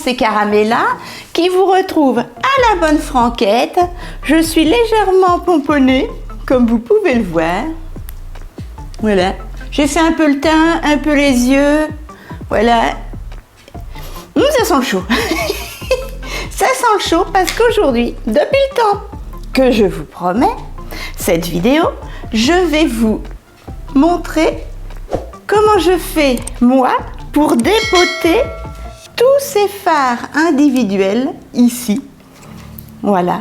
c'est Caramella qui vous retrouve à la bonne franquette. Je suis légèrement pomponnée, comme vous pouvez le voir. Voilà, j'ai fait un peu le teint, un peu les yeux. Voilà. Ça sent le chaud. Ça sent le chaud parce qu'aujourd'hui, depuis le temps que je vous promets, cette vidéo, je vais vous montrer comment je fais moi pour dépoter tous ces fards individuels ici. Voilà.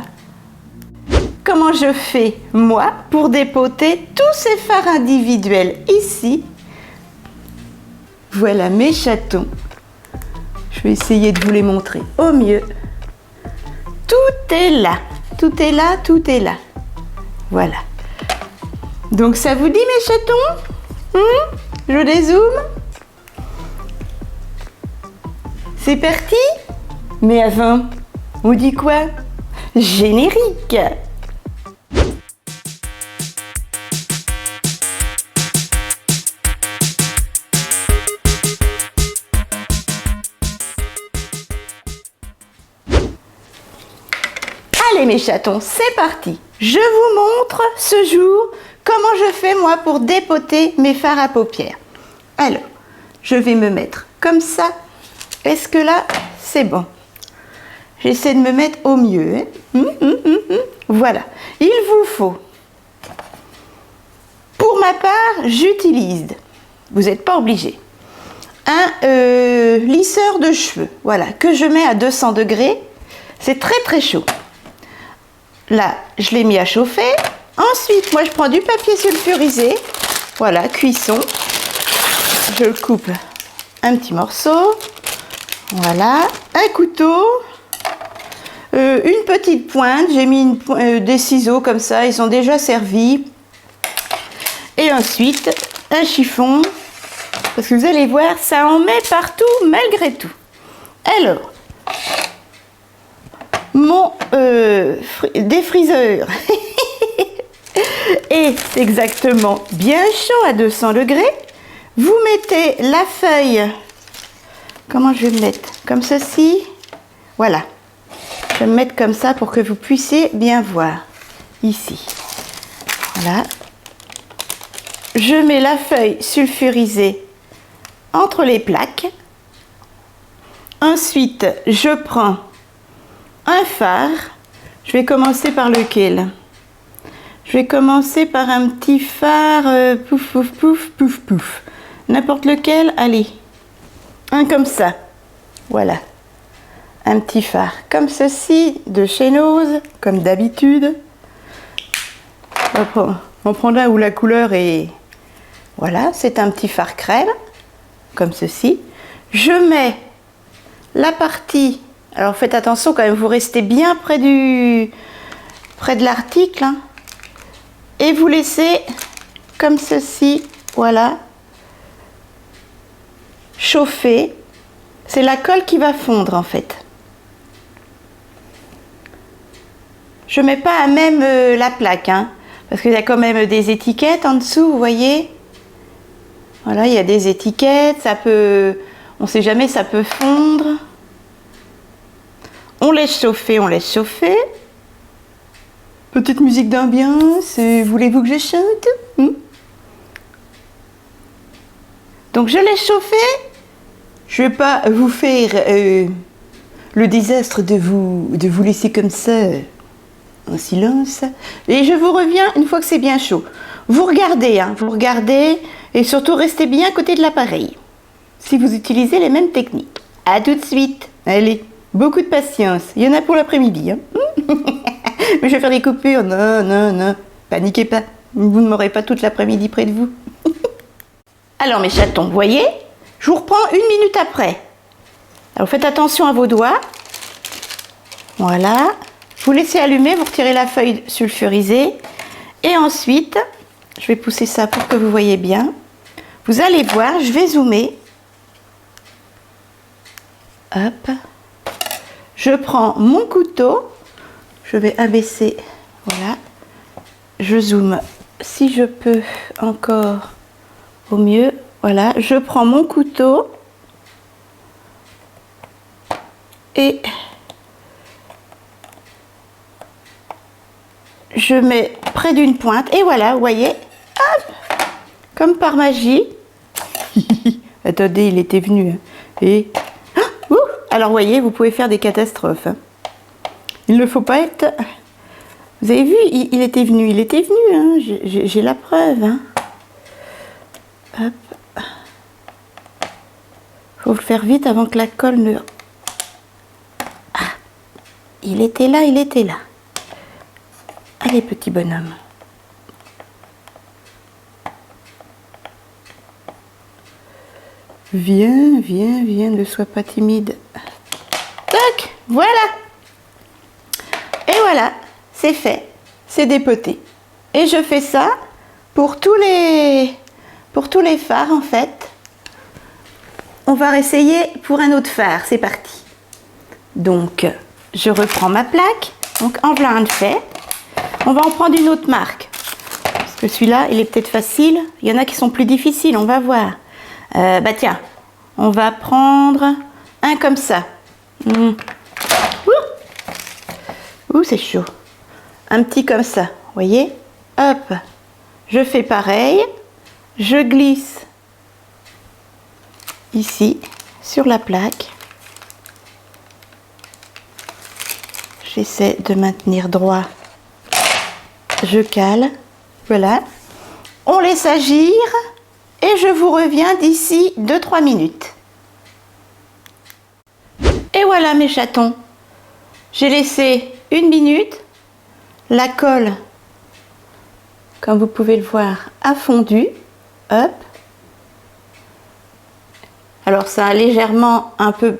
Comment je fais moi pour dépoter tous ces fards individuels ici. Voilà mes chatons. Je vais essayer de vous les montrer au mieux. Tout est là. Tout est là, tout est là. Voilà. Donc ça vous dit mes chatons? Je dézoome. C'est parti? Mais avant, on dit quoi? Générique! Allez mes chatons, c'est parti! Je vous montre ce jour comment je fais moi pour dépoter mes fards à paupières. Alors, je vais me mettre comme ça. Est-ce que là, c'est bon? J'essaie de me mettre au mieux. Voilà. Il vous faut, pour ma part, j'utilise, vous n'êtes pas obligé, un lisseur de cheveux. Voilà, que je mets à 200 degrés. C'est très très chaud. Là, je l'ai mis à chauffer. Ensuite, moi, je prends du papier sulfurisé. Voilà, cuisson. Je le coupe un petit morceau. Voilà, un couteau. Une petite pointe. J'ai mis des ciseaux comme ça. Ils sont déjà servis. Et ensuite, un chiffon. Parce que vous allez voir, ça en met partout malgré tout. Alors, mon défriseur est exactement bien chaud à 200 degrés. Vous mettez la feuille, comment je vais me mettre? Comme ceci. Voilà. Je vais me mettre comme ça pour que vous puissiez bien voir. Ici. Voilà. Je mets la feuille sulfurisée entre les plaques. Ensuite, je prends un fard. Je vais commencer par lequel? Je vais commencer par un petit phare pouf pouf pouf pouf pouf. N'importe lequel, allez. Un comme ça. Voilà. Un petit phare comme ceci, de chez Nose, comme d'habitude. On prend là où la couleur est... Voilà, c'est un petit phare crème, comme ceci. Je mets la partie... Alors faites attention quand même, vous restez bien près de l'article. Hein, et vous laissez comme ceci, voilà, chauffer. C'est la colle qui va fondre en fait. Je ne mets pas à même la plaque, hein, parce qu'il y a quand même des étiquettes en dessous, vous voyez. Voilà, il y a des étiquettes, ça peut, on ne sait jamais, ça peut fondre. On laisse chauffer, on laisse chauffer. Petite musique d'ambiance, voulez-vous que je chante? Donc je laisse chauffer. Je ne vais pas vous faire le désastre de vous laisser comme ça, en silence. Et je vous reviens une fois que c'est bien chaud. Vous regardez, hein, vous regardez, et surtout restez bien à côté de l'appareil, si vous utilisez les mêmes techniques. À tout de suite. Allez. Beaucoup de patience. Il y en a pour l'après-midi. Hein. Mais je vais faire des coupures. Non, non, non. Paniquez pas. Vous ne m'aurez pas toute l'après-midi près de vous. Alors mes chatons, vous voyez, je vous reprends 1 minute après. Alors faites attention à vos doigts. Voilà. Vous laissez allumer, vous retirez la feuille sulfurisée. Et ensuite, je vais pousser ça pour que vous voyez bien. Vous allez voir, je vais zoomer. Hop. Je prends mon couteau, je vais abaisser, voilà, je zoome si je peux encore au mieux, voilà, je prends mon couteau Et je mets près d'une pointe. Et voilà, vous voyez, hop, comme par magie. Attendez, il était venu. Et alors, vous voyez, vous pouvez faire des catastrophes. Il ne faut pas être... Vous avez vu, il était venu. Hein. J'ai la preuve. Hein. Hop. Faut le faire vite avant que la colle ne... Ah, il était là. Allez, petit bonhomme. Viens, ne sois pas timide. Tac, voilà. Et voilà, c'est fait. C'est dépoté. Et je fais ça pour tous les fards, en fait. On va réessayer pour un autre phare. C'est parti. Donc, je reprends ma plaque. Donc, en voilà un de fait. On va en prendre une autre marque. Parce que celui-là, il est peut-être facile. Il y en a qui sont plus difficiles, on va voir. Bah tiens, on va prendre un comme ça. Ouh, c'est chaud. Un petit comme ça, vous voyez? Hop, je fais pareil. Je glisse ici, sur la plaque. J'essaie de maintenir droit. Je cale. Voilà. On laisse agir. Et je vous reviens d'ici 2-3 minutes. Et voilà mes chatons. J'ai laissé 1 minute. La colle, comme vous pouvez le voir, a fondu. Hop. Alors ça a légèrement un peu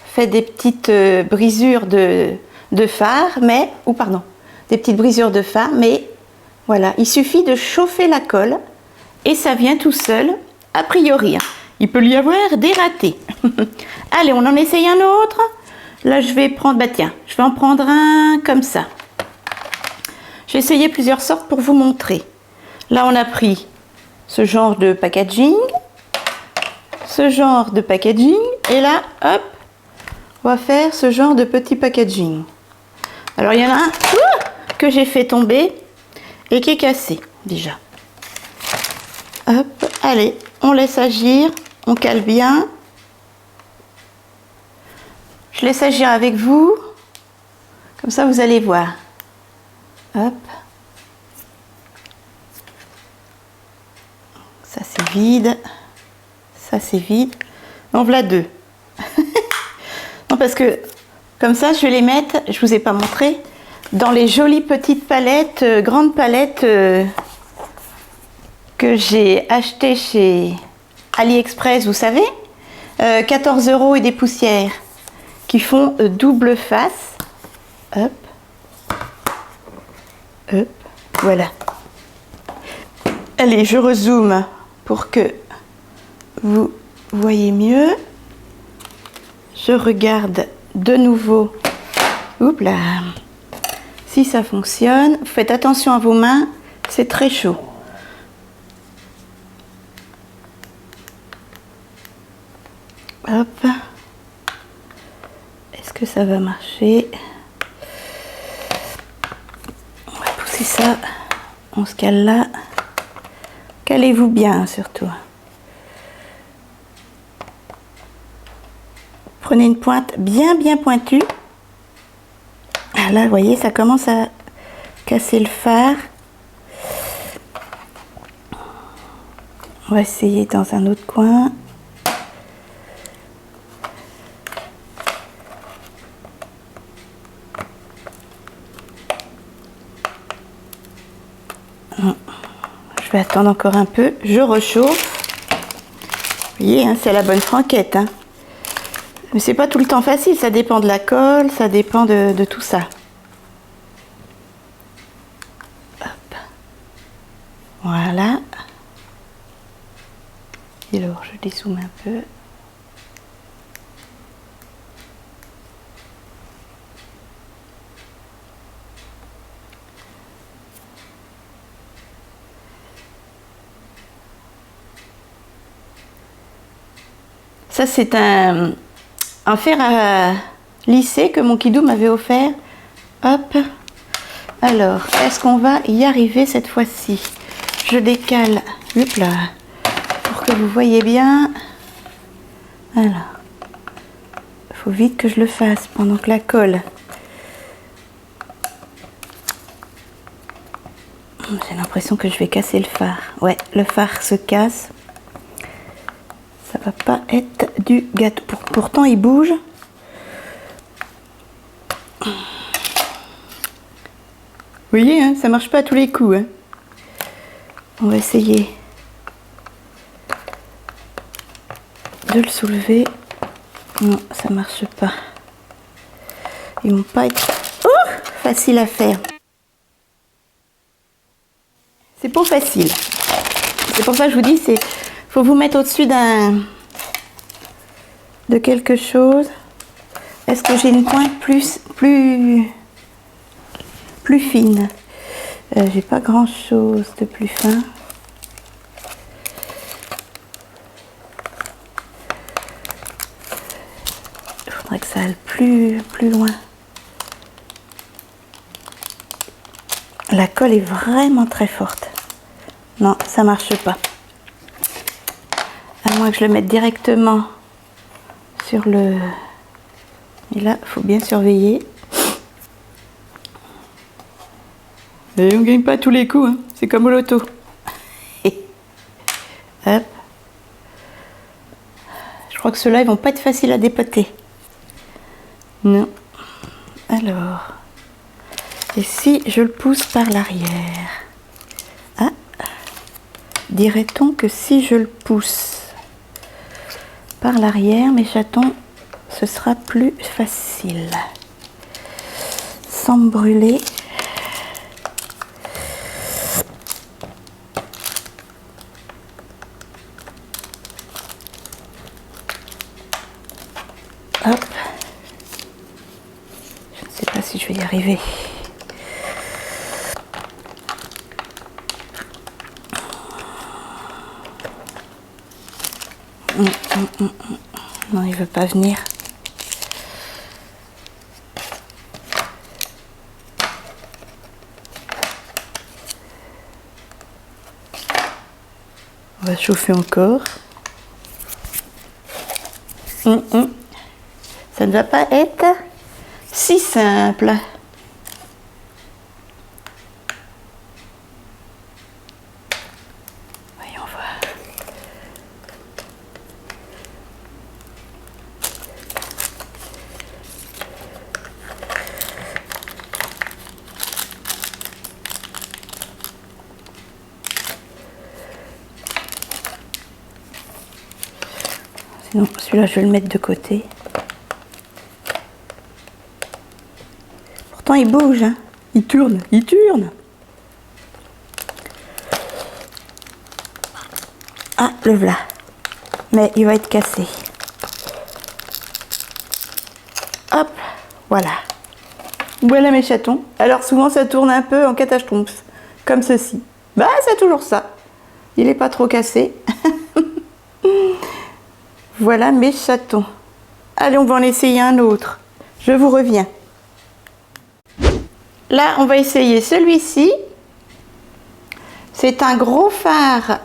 fait des petites brisures de phare, mais... Ou pardon, des petites brisures de phare, mais voilà. Il suffit de chauffer la colle. Et ça vient tout seul, a priori. Il peut y avoir des ratés. Allez, on en essaye un autre. Là, je vais prendre... Bah tiens, je vais en prendre un comme ça. J'ai essayé plusieurs sortes pour vous montrer. Là, on a pris ce genre de packaging. Ce genre de packaging. Et là, hop, on va faire ce genre de petit packaging. Alors, il y en a un que j'ai fait tomber et qui est cassé, déjà. Hop, allez, on laisse agir, on cale bien. Je laisse agir avec vous, comme ça vous allez voir. Hop. Ça c'est vide, ça c'est vide. En voilà 2. Non, parce que comme ça je vais les mettre, je vous ai pas montré, dans les jolies petites palettes, grandes palettes que j'ai acheté chez AliExpress, vous savez, 14 € et des poussières, qui font double face. Hop, hop, voilà. Allez, je rezoome pour que vous voyez mieux. Je regarde de nouveau. Oups là. Si ça fonctionne, faites attention à vos mains, c'est très chaud. Hop. Est-ce que ça va marcher? On va pousser ça. On se cale là. Calez-vous bien surtout. Prenez une pointe bien pointue. Ah là, vous voyez, ça commence à casser le phare. On va essayer dans un autre coin. Je vais attendre encore un peu. Je rechauffe. Vous voyez, hein, c'est la bonne franquette. Hein. Mais c'est pas tout le temps facile. Ça dépend de la colle, ça dépend de tout ça. Hop. Voilà. Et alors, je dézoome un peu. Ça, c'est un fer lissé que mon kidou m'avait offert. Hop. Alors, est-ce qu'on va y arriver cette fois-ci? Je décale le plat pour que vous voyez bien. Voilà. Il faut vite que je le fasse pendant que la colle. J'ai l'impression que je vais casser le phare. Ouais, le phare se casse. Ça va pas être du gâteau. Pourtant, il bouge. Vous voyez, hein, ça marche pas à tous les coups. Hein. On va essayer de le soulever. Non, ça marche pas. Ils vont pas être facile à faire. C'est pas facile. C'est pour ça que je vous dis, faut vous mettre au-dessus de quelque chose. Est-ce que j'ai une pointe plus fine? J'ai pas grand-chose de plus fin. Il faudrait que ça aille plus loin. La colle est vraiment très forte. Non, ça marche pas. À moins que je le mette directement sur le... Et là, il faut bien surveiller. Et on ne gagne pas tous les coups, hein. C'est comme au loto. Hop. Je crois que ceux-là, ils vont pas être faciles à dépoter. Non. Alors... Et si je le pousse par l'arrière? Ah, dirait-on que si je le pousse par l'arrière, mes chatons, ce sera plus facile. Sans me brûler. Hop. Je ne sais pas si je vais y arriver. Non, il veut pas venir. On va chauffer encore. Ça ne va pas être si simple. Voyons voir. Sinon, celui-là, je vais le mettre de côté. Pourtant, il bouge, hein. Il tourne, il tourne. Ah, le voilà. Mais il va être cassé. Hop, voilà. Voilà mes chatons. Alors souvent, ça tourne un peu en catastrophe, comme ceci. Bah, c'est toujours ça. Il n'est pas trop cassé. Voilà mes chatons. Allez, on va en essayer un autre. Je vous reviens. Là, on va essayer celui-ci. C'est un gros phare,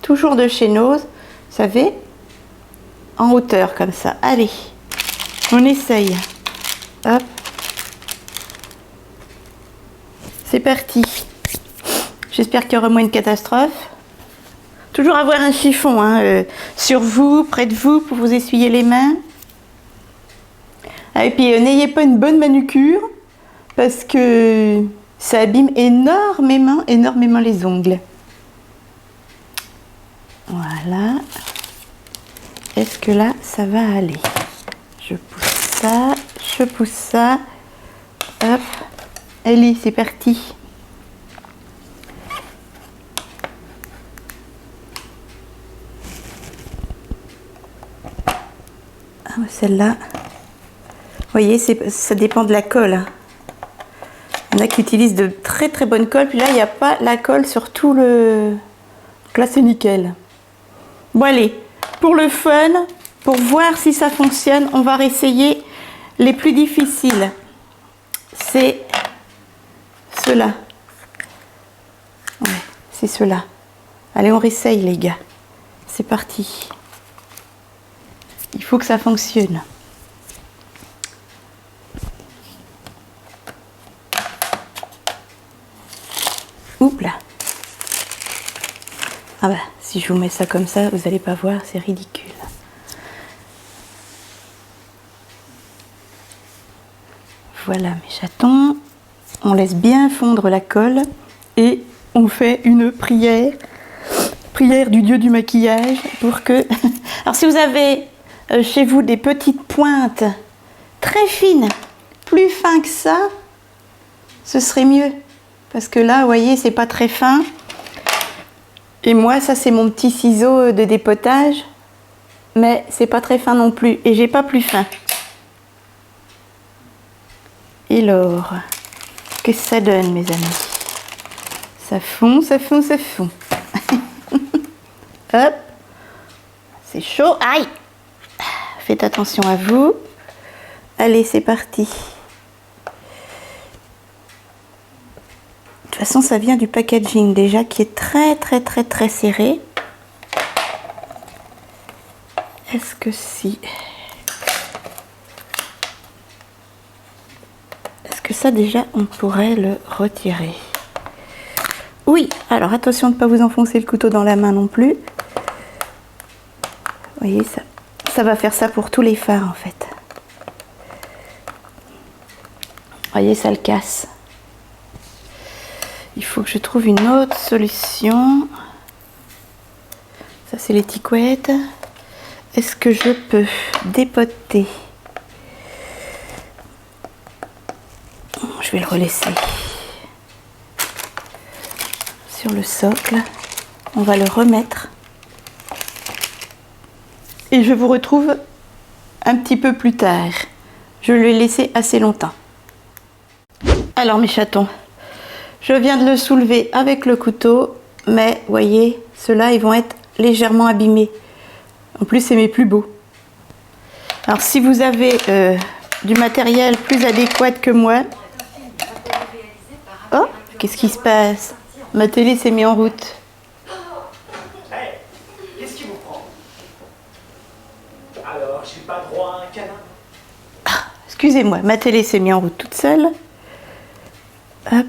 toujours de chez Nose. Vous savez, en hauteur comme ça. Allez, on essaye. Hop. C'est parti. J'espère qu'il y aura moins une catastrophe. Toujours avoir un chiffon sur vous, près de vous, pour vous essuyer les mains. Et puis, n'ayez pas une bonne manucure, parce que ça abîme énormément les ongles. Voilà. Est-ce que là, ça va aller? Je pousse ça. Hop. Allez, c'est parti. Celle-là, vous voyez, ça dépend de la colle. Il y en a qui utilisent de très très bonnes colles, puis là, il n'y a pas la colle sur tout le... Donc là, c'est nickel. Bon, allez, pour le fun, pour voir si ça fonctionne, on va réessayer Les plus difficiles, c'est ceux-là. Ouais, c'est ceux-là. Allez, on réessaye les gars. C'est parti. Il faut que ça fonctionne. Oups là. Ah bah, si je vous mets ça comme ça, vous n'allez pas voir, c'est ridicule. Voilà mes chatons. On laisse bien fondre la colle et on fait une prière. Prière du dieu du maquillage pour que... Alors si vous avez chez vous des petites pointes très fines, plus fins que ça, ce serait mieux. Parce que là, vous voyez, c'est pas très fin. Et moi, ça c'est mon petit ciseau de dépotage. Mais c'est pas très fin non plus. Et j'ai pas plus fin. Et alors, qu'est-ce que ça donne, mes amis? Ça fond, ça fond, ça fond. Hop. C'est chaud. Aïe! Faites attention à vous. Allez, c'est parti. De toute façon, ça vient du packaging déjà qui est très serré. Est-ce que si... Est-ce que ça déjà, on pourrait le retirer? Oui, alors attention de ne pas vous enfoncer le couteau dans la main non plus. Vous voyez, ça va faire ça pour tous les fards en fait. Vous voyez, ça le casse. Il faut que je trouve une autre solution. Ça, c'est l'étiquette. Est-ce que je peux dépoter? Je vais le relaisser sur le socle. On va le remettre. Et je vous retrouve un petit peu plus tard. Je l'ai laissé assez longtemps. Alors mes chatons, je viens de le soulever avec le couteau, mais vous voyez, ceux-là, ils vont être légèrement abîmés. En plus, c'est mes plus beaux. Alors si vous avez du matériel plus adéquat que moi... Oh, qu'est-ce qui se passe? Ma télé s'est mise en route. Hey, qu'est-ce qui vous prend? Alors, j'ai pas droit à un câlin? Ah, excusez-moi, ma télé s'est mise en route toute seule. Hop.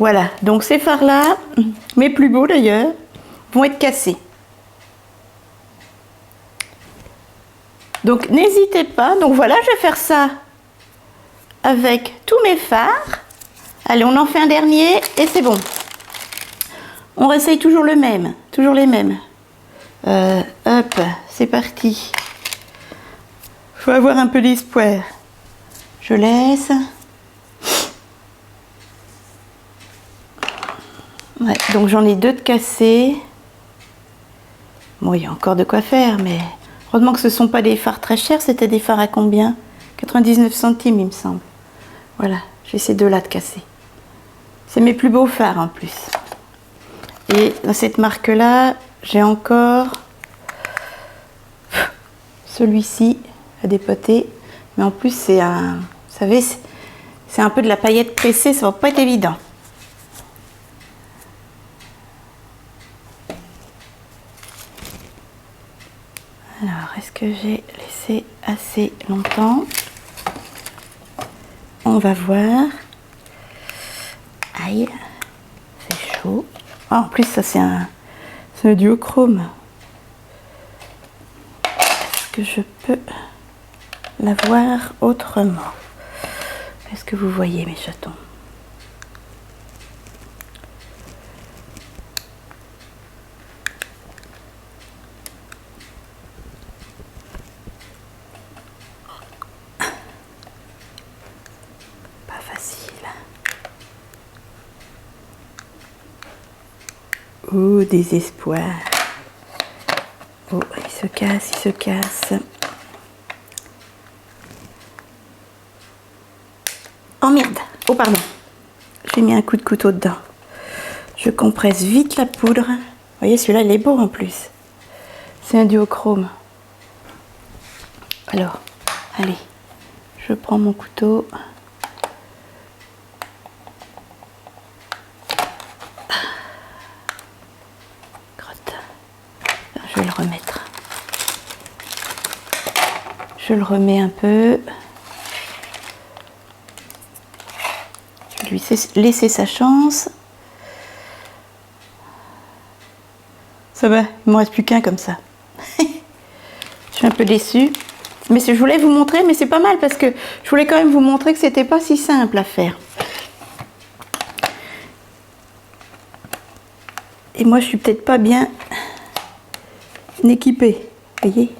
Voilà, donc ces fards-là, mes plus beaux d'ailleurs, vont être cassés. Donc n'hésitez pas. Donc voilà, je vais faire ça avec tous mes fards. Allez, on en fait un dernier et c'est bon. On réessaye toujours le même, toujours les mêmes. Hop, c'est parti. Faut avoir un peu d'espoir. Je laisse. Ouais, donc j'en ai deux de cassés. Bon, il y a encore de quoi faire, mais heureusement que ce ne sont pas des fards très chers. C'était des fards à combien? 99 centimes, il me semble. Voilà, j'ai ces deux-là de casser. C'est mes plus beaux fards en plus. Et dans cette marque-là, j'ai encore celui-ci à dépoter. Mais en plus, c'est un... Vous savez, c'est un peu de la paillette pressée, ça va pas être évident. Alors, est-ce que j'ai laissé assez longtemps? On va voir. Aïe, c'est chaud. Oh, en plus, ça, c'est un duochrome. Est-ce que je peux l'avoir autrement? Est-ce que vous voyez mes chatons? Oh, désespoir. Oh, il se casse, il se casse. Oh merde. Oh, pardon. J'ai mis un coup de couteau dedans. Je compresse vite la poudre. Vous voyez, celui-là, il est beau en plus. C'est un duochrome. Alors, allez. Je prends mon couteau. Crotte. Je vais le remettre. Je le remets un peu. Je vais lui laisser sa chance. Ça va, il ne m'en reste plus qu'un comme ça. Je suis un peu déçue. Mais je voulais vous montrer, mais c'est pas mal parce que je voulais quand même vous montrer que c'était pas si simple à faire. Et moi, je suis peut-être pas bien équipée, vous voyez.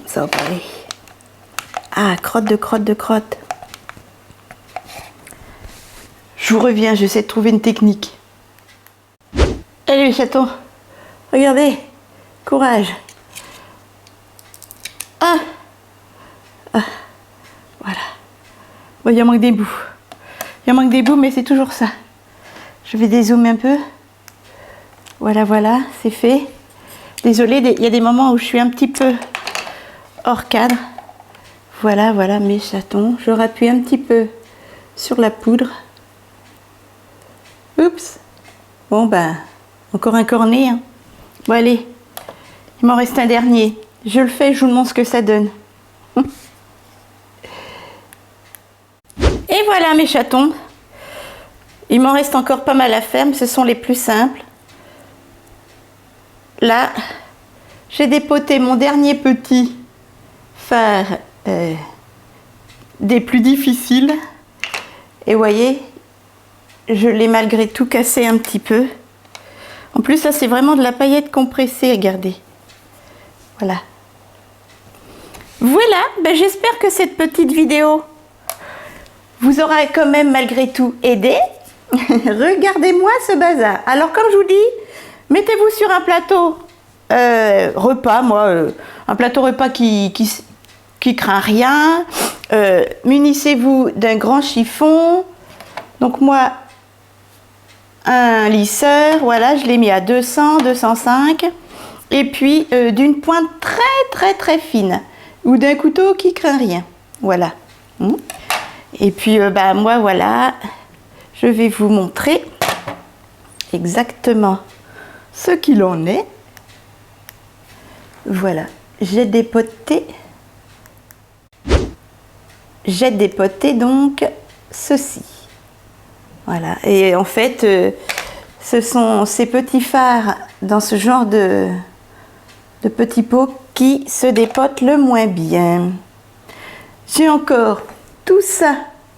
Ça va pas aller. Ah, crotte de crotte de crotte. Je vous reviens, j'essaie de trouver une technique. Allez les chatons, regardez, courage. Ah, voilà. Bon, il en manque des bouts. Il en manque des bouts, mais c'est toujours ça. Je vais dézoomer un peu. Voilà, voilà, c'est fait. Désolée, il y a des moments où je suis un petit peu hors cadre. Voilà, voilà mes chatons. Je rappuie un petit peu sur la poudre. Oups. Bon ben, encore un cornet. Hein. Bon allez, il m'en reste un dernier. Je le fais, je vous montre ce que ça donne. Et voilà mes chatons. Il m'en reste encore pas mal à faire, mais ce sont les plus simples. Là, j'ai dépoté mon dernier petit fard des plus difficiles. Et vous voyez, je l'ai malgré tout cassé un petit peu. En plus, ça c'est vraiment de la paillette compressée, regardez. Voilà. Voilà, ben, j'espère que cette petite vidéo vous aura quand même malgré tout aidé. Regardez-moi ce bazar. Alors comme je vous dis, mettez-vous sur un plateau repas, un plateau repas qui craint rien. Munissez-vous d'un grand chiffon. Donc moi, un lisseur, voilà, je l'ai mis à 200, 205. Et puis d'une pointe très fine. Ou d'un couteau qui craint rien. Voilà. Et puis bah, moi, voilà, je vais vous montrer exactement ce qu'il en est. Voilà, j'ai dépoté donc ceci. Voilà, et en fait, ce sont ces petits fards dans ce genre de petits pots qui se dépotent le moins bien. J'ai encore tout ça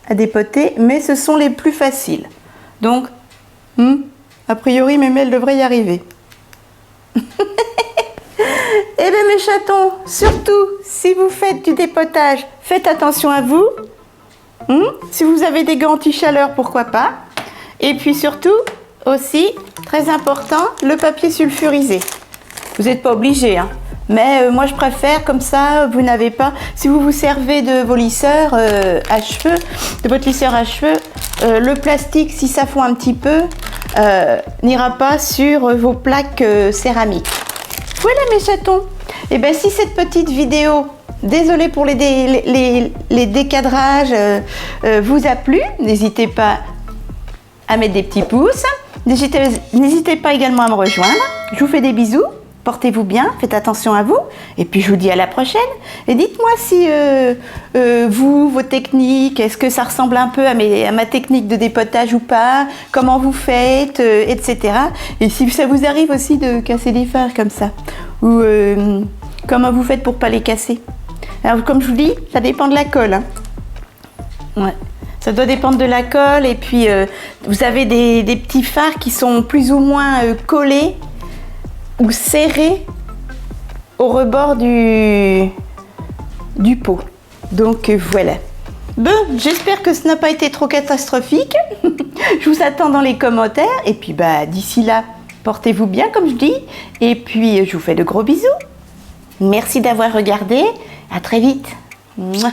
à dépoter, mais ce sont les plus faciles. Donc, a priori, mes mails devraient y arriver. Eh bien mes chatons, surtout si vous faites du dépotage, faites attention à vous. Si vous avez des gants anti-chaleur, pourquoi pas. Et puis surtout, aussi, très important, le papier sulfurisé. Vous n'êtes pas obligé, hein. Mais moi je préfère, comme ça, vous n'avez pas... Si vous vous servez de vos lisseurs à cheveux, de votre lisseur à cheveux, le plastique, si ça fond un petit peu, n'ira pas sur vos plaques céramiques. Voilà mes chatons. Et bien si cette petite vidéo, désolée pour les décadrages, vous a plu, n'hésitez pas à mettre des petits pouces. N'hésitez pas également à me rejoindre. Je vous fais des bisous. Portez-vous bien, faites attention à vous. Et puis je vous dis à la prochaine. Et dites-moi si vos techniques, est-ce que ça ressemble un peu à ma technique de dépotage ou pas? Comment vous faites, etc. Et si ça vous arrive aussi de casser des fards comme ça. Ou comment vous faites pour pas les casser? Alors comme je vous dis, ça dépend de la colle. Hein. Ouais. Ça doit dépendre de la colle. Et puis vous avez des petits fards qui sont plus ou moins collés ou serré au rebord du pot. Donc voilà. Bon, j'espère que ce n'a pas été trop catastrophique. Je vous attends dans les commentaires. Et puis bah d'ici là, portez-vous bien comme je dis. Et puis je vous fais de gros bisous. Merci d'avoir regardé. À très vite. Mouah.